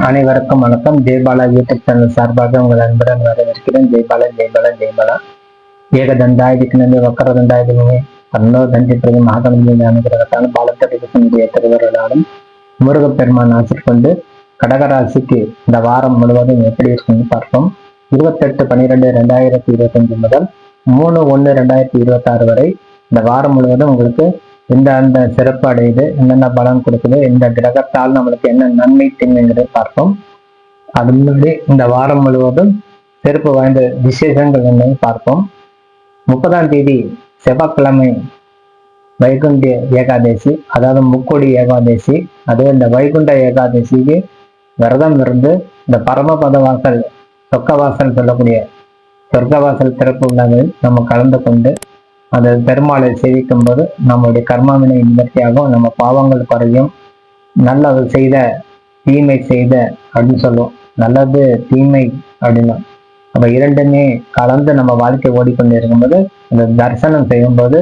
அனைவருக்கும் வணக்கம். Jaibala YouTube channel சார்பாக உங்கள் அன்புடன் வரவேற்கிறேன். ஜெய்பாலா ஜெய்பாலா ஜெய்பாலா. ஏகதண்டாயுதிக்கு வக்கரதண்டாயுதமே பன்னோ தண்டி பிரதி மாதம் அனுகிரகத்தாலும் பாலத்தடிய திருவருளாலும் முருகப்பெருமான் ஆசிற்கொண்டு கடகராசிக்கு இந்த வாரம் முழுவதும் எப்படி இருக்குன்னு பார்ப்போம். 28/12/2025 முதல் 3/1/2026 வரை இந்த வாரம் முழுவதும் உங்களுக்கு அந்த சிறப்பு அடையுது, என்னென்ன பலன் கொடுக்குது, இந்த கிரகத்தால் நம்மளுக்கு என்ன நன்மை தீமைங்கிறதை பார்ப்போம். அது முன்னாடி இந்த வாரம் முழுவதும் சிறப்பு வாய்ந்த விசேஷங்கள் என்னன்னு பார்ப்போம். 30ஆம் தேதி செவ்வாய்க்கிழமை வைகுண்ட ஏகாதசி, அதாவது முக்கோடி ஏகாதசி. அதே இந்த வைகுண்ட ஏகாதசிக்கு விரதம் இருந்து இந்த பரமபத வாசல் சொர்க்கவாசல் சொல்லக்கூடிய சொர்க்கவாசல் திறப்பு உள்ளதில் நம்ம கலந்து கொண்டு அந்த பெருமாளை சேவிக்கும் போது நம்மளுடைய கர்மாவினை நிவர்த்தியாகும், நம்ம பாவங்கள் குறையும். நல்லது செய்த தீமை செய்த அப்படின்னு சொல்லுவோம், நல்லது தீமை அப்படின்னா அப்ப இரண்டுமே கலந்து நம்ம வாழ்க்கை ஓடிக்கொண்டு இருக்கும்போது அந்த தரிசனம் செய்யும்போது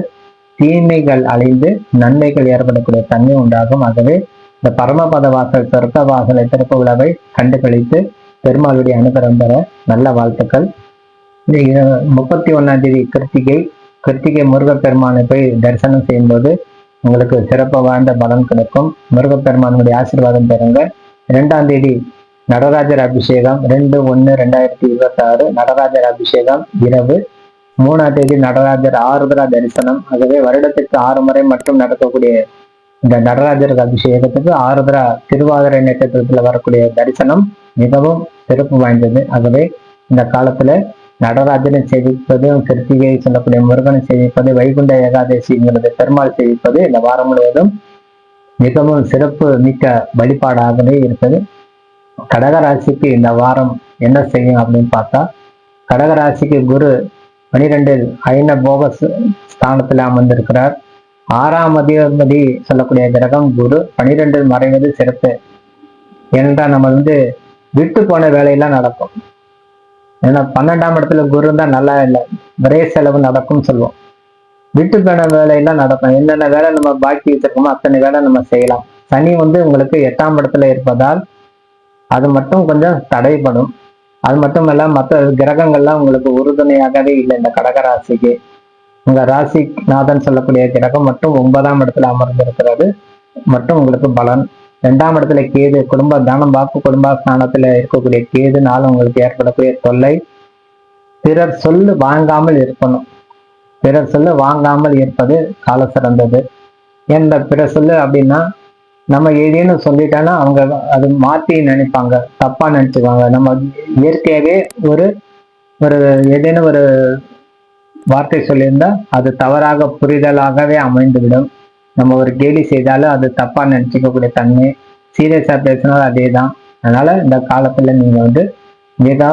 தீமைகள் அழிந்து நன்மைகள் ஏற்படக்கூடிய தன்மை உண்டாகும். ஆகவே இந்த பரமபத வாசல் சொர்க்க வாசலை திறப்பு விழாவை கண்டு கழித்து பெருமாளுடைய அனுகிரகம் பெற நல்ல வாழ்த்துக்கள். 31ஆம் தேதி கிருத்திகை முருகப்பெருமானை போய் தரிசனம் செய்யும் போது உங்களுக்கு சிறப்பு வாய்ந்த பலன் கிடைக்கும். முருகப்பெருமானுடைய ஆசீர்வாதம் பெறுங்க. 2ஆம் தேதி நடராஜர் அபிஷேகம் 2/1/2026 நடராஜர் அபிஷேகம் இரவு. 3ஆம் தேதி நடராஜர் ஆருத்ரா தரிசனம். ஆகவே வருடத்திற்கு 6 முறை மட்டும் நடக்கக்கூடிய இந்த நடராஜர் அபிஷேகத்துக்கு ஆருத்ரா திருவாதிரை நட்சத்திரத்துல வரக்கூடிய தரிசனம் மிகவும் சிறப்பு வாய்ந்தது. ஆகவே இந்த காலத்துல நடராஜனை சேவிப்பது, கிருத்திகை சொல்லக்கூடிய முருகனை சேவிப்பது, வைகுண்ட ஏகாதசிங்கிறது பெருமாள் சேவிப்பது இந்த வாரம் முழுவதும் மிகவும் சிறப்பு மிக்க வழிபாடாகவே இருக்குது. கடகராசிக்கு இந்த வாரம் என்ன செய்யும் அப்படின்னு பார்த்தா, கடகராசிக்கு குரு 12 அயன போக ஸ்தானத்துல அமர்ந்திருக்கிறார். 6ஆம் அதிபதி சொல்லக்கூடிய கிரகம் குரு 12 மறைவது சிறப்பு. ஏனென்றால் நம்ம விட்டு போன வேலையெல்லாம் நடக்கும். ஏன்னா 12ஆம் இடத்துல குரு தான் நல்லா இல்லை, விரை செலவு நடக்கும் சொல்லுவோம். விட்டு போன வேலையெல்லாம் நடக்கும். என்னென்ன வேலை நம்ம பாக்கி வச்சிருக்கோமோ அத்தனை வேலை நம்ம செய்யலாம். சனி உங்களுக்கு 8ஆம் இடத்துல இருப்பதால் அது மட்டும் கொஞ்சம் தடைப்படும். அது மட்டும் இல்ல மற்ற கிரகங்கள்லாம் உங்களுக்கு உறுதுணையாகவே இல்லை. இந்த கடகராசிக்கு உங்க ராசிநாதன் சொல்லக்கூடிய கிரகம் மட்டும் 9ஆம் இடத்துல அமர்ந்திருக்கிறது மட்டும் உங்களுக்கு பலன். 2ஆம் இடத்துல கேது, குடும்ப தானம் வாக்கு குடும்பஸ்தானத்துல இருக்கக்கூடிய கேதுனால உங்களுக்கு ஏற்படக்கூடிய தொல்லை. பிறர் சொல்லு வாங்காமல் இருக்கணும். பிறர் சொல்லு வாங்காமல் இருப்பது கால சிறந்தது. என்ற பிறர் சொல்லு அப்படின்னா நம்ம ஏதேனும் சொல்லிட்டோன்னா அவங்க அது மாற்றி நினைப்பாங்க, தப்பா நினைச்சுக்குவாங்க. நம்ம இயற்கையாகவே ஒரு ஏதேனும் ஒரு வார்த்தை சொல்லியிருந்தா அது தவறாக புரிதலாகவே அமைந்துவிடும். நம்ம ஒரு கேலி செய்தாலும் அது தப்பா நினைச்சுக்கக்கூடிய தன்மை. சீரியஸா பேசினாலும் அதே தான். அதனால இந்த காலத்துல நீங்க மிக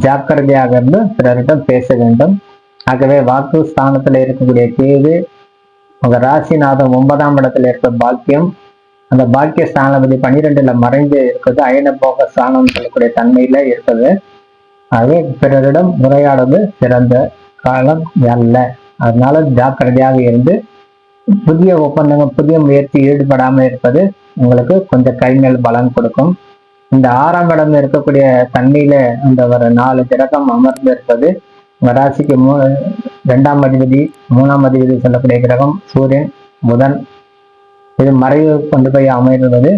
ஜாக்கிரதையாக இருந்து பிறரிடம் பேச வேண்டும். ஆகவே வாக்கு ஸ்தானத்துல இருக்கக்கூடிய கேது உங்க ராசிநாதம் 9ஆம் இடத்துல இருக்க பாக்கியம், அந்த பாக்கிய ஸ்தானபதி 12ல மறைந்து இருக்குது. அயன போக ஸ்தானம் சொல்லக்கூடிய தன்மையில இருக்குது. அதே பிறரிடம் உரையாடுவது சிறந்த காலம் அல்ல. அதனால ஜாக்கிரதையாக இருந்து புதிய ஒப்பந்தங்கள் புதிய முயற்சி ஈடுபடாம இருப்பது உங்களுக்கு கொஞ்சம் கைமேல் பலன் கொடுக்கும். இந்த 6ஆம் இடம் இருக்கக்கூடிய தன்மையில இந்த ஒரு 4 கிரகம் அமர்ந்து இருப்பது உங்க ராசிக்கு 2ஆம் அதிபதி 3ஆம் அதிபதி சொல்லக்கூடிய கிரகம் சூரியன் புதன் இது மறைவு கொண்டு போய் அமைவது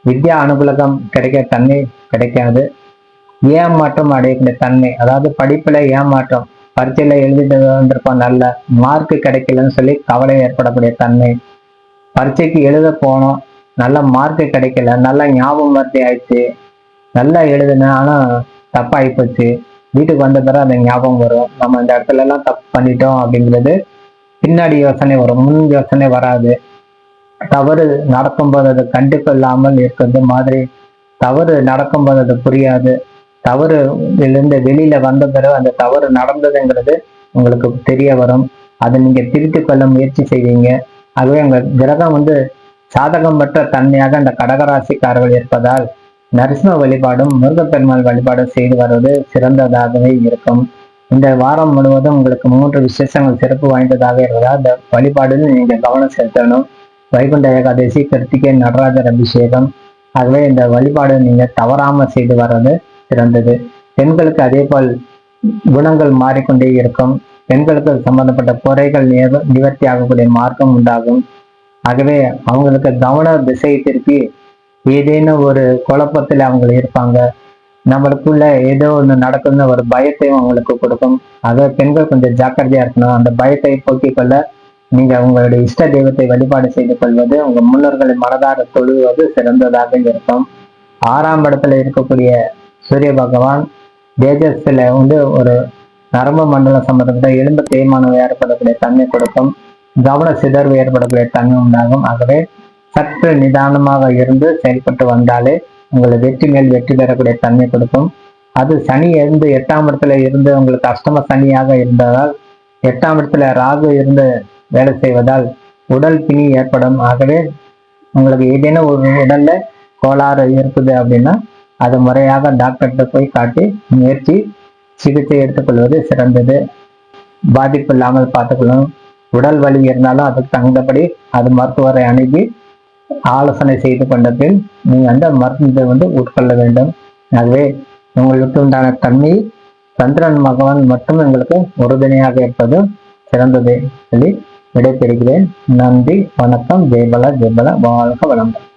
வித்யா அனுகூலகம் கிடைக்க தன்மை கிடைக்காது. ஏமாற்றம் அடையக்கூடிய தன்மை, அதாவது படிப்புல ஏமாற்றம், பரீட்சையில எழுதிட்டு வந்திருப்போம் நல்ல மார்க் கிடைக்கலன்னு சொல்லி கவலை ஏற்படக்கூடிய தன்மை. பரீட்சைக்கு எழுத போனோம், நல்ல மார்க் கிடைக்கல, நல்ல ஞாபகம் மருத்தி ஆயிடுச்சு, நல்லா எழுதுனேன் ஆனா தப்பாகி போச்சு, வீட்டுக்கு வந்த பிறகு அந்த ஞாபகம் வரும், நம்ம இந்த இடத்துல எல்லாம் தப்பு பண்ணிட்டோம் அப்படிங்கிறது பின்னாடி யோசனை வரும், முன் யோசனை வராது. தவறு நடக்கும்போது அது கண்டிப்பு இல்லாமல் இருக்கிறது மாதிரி, தவறு நடக்கும்போது அது புரியாது. தவறு இருந்து வெளியில வந்த பிறகு அந்த தவறு நடந்ததுங்கிறது உங்களுக்கு தெரிய வரும். அதை நீங்க திருத்திக் கொள்ள முயற்சி செய்வீங்க. ஆகவே உங்க கிரகம் சாதகம் பெற்ற தன்மையாக இந்த கடகராசிக்காரர்கள் இருப்பதால் நரசிம்ம வழிபாடும் முருகப்பெருமாள் வழிபாடும் செய்து வருவது சிறந்ததாகவே இருக்கும். இந்த வாரம் முழுவதும் உங்களுக்கு 3 விசேஷங்கள் சிறப்பு வாய்ந்ததாக இருப்பதால் இந்த வழிபாடுன்னு நீங்க கவனம் செலுத்தணும். வைகுண்ட ஏகாதசி, கிருத்திகை நடராஜர் அபிஷேகம், ஆகவே இந்த வழிபாடு நீங்க தவறாம செய்து வர்றது சிறந்தது. பெண்களுக்கு அதே போல் குணங்கள் மாறிக்கொண்டே இருக்கும். பெண்களுக்கு சம்பந்தப்பட்ட குறைகள் நிவர்த்தி ஆகக்கூடிய மார்க்கம் உண்டாகும். ஆகவே அவங்களுக்கு கவன திசை திருப்பி ஏதேனும் ஒரு குழப்பத்துல அவங்க இருப்பாங்க. நம்மளுக்குள்ள ஏதோ ஒண்ணு நடக்குதுன்னு ஒரு பயத்தையும் அவங்களுக்கு கொடுக்கும். ஆக பெண்கள் கொஞ்சம் ஜாக்கிரதையா இருக்கணும். அந்த பயத்தை போக்கிக் கொள்ள நீங்க உங்களுடைய இஷ்ட தெய்வத்தை வழிபாடு செய்து கொள்வது, உங்க முன்னோர்களை மனதார தொழுவது சிறந்ததாக இருக்கும். 6ஆம் இடத்துல இருக்கக்கூடிய சூரிய பகவான் தேஜஸ்ல ஒரு நரம்பு மண்டலம் சம்பந்தப்பட்ட எலும்பு தேய்மானம் ஏற்படக்கூடிய தன்மை கொடுக்கும். கவன சிதர்வு ஏற்படக்கூடிய தன்மை உண்டாகும். ஆகவே சற்று நிதானமாக இருந்து செயல்பட்டு வந்தாலே உங்களை வெற்றி மேல் வெற்றி பெறக்கூடிய தன்மை கொடுக்கும். அது சனி இருந்து 8ஆம் இடத்துல இருந்து உங்களுக்கு அஷ்டம சனியாக இருந்ததால் 8ஆம் இடத்துல ராகு இருந்து வேலை செய்வதால் உடல் பிணி ஏற்படும். ஆகவே உங்களுக்கு ஏதேனும் ஒரு உடல்ல கோளாறு இருக்குது அப்படின்னா அதை முறையாக டாக்டர்கிட்ட போய் காட்டி முயற்சி சிகிச்சை எடுத்துக்கொள்வது சிறந்தது. பாதிப்பு இல்லாமல் பார்த்துக்கொள்ளணும். உடல் வலி இருந்தாலும் அதுக்கு தகுந்தபடி அது மருத்துவரை அணுகி ஆலோசனை செய்து கொண்ட பின் நீங்க அந்த மருந்தை உட்கொள்ள வேண்டும். ஆகவே உங்களுக்கு உண்டான தன்மை சந்திரன் பகவான் மட்டும் எங்களுக்கு உறுதுணையாக இருப்பது சிறந்தது சொல்லி விடைபெறுகிறேன். நன்றி, வணக்கம். ஜெயபல ஜெயபல, வாழ்க வளமுடன்.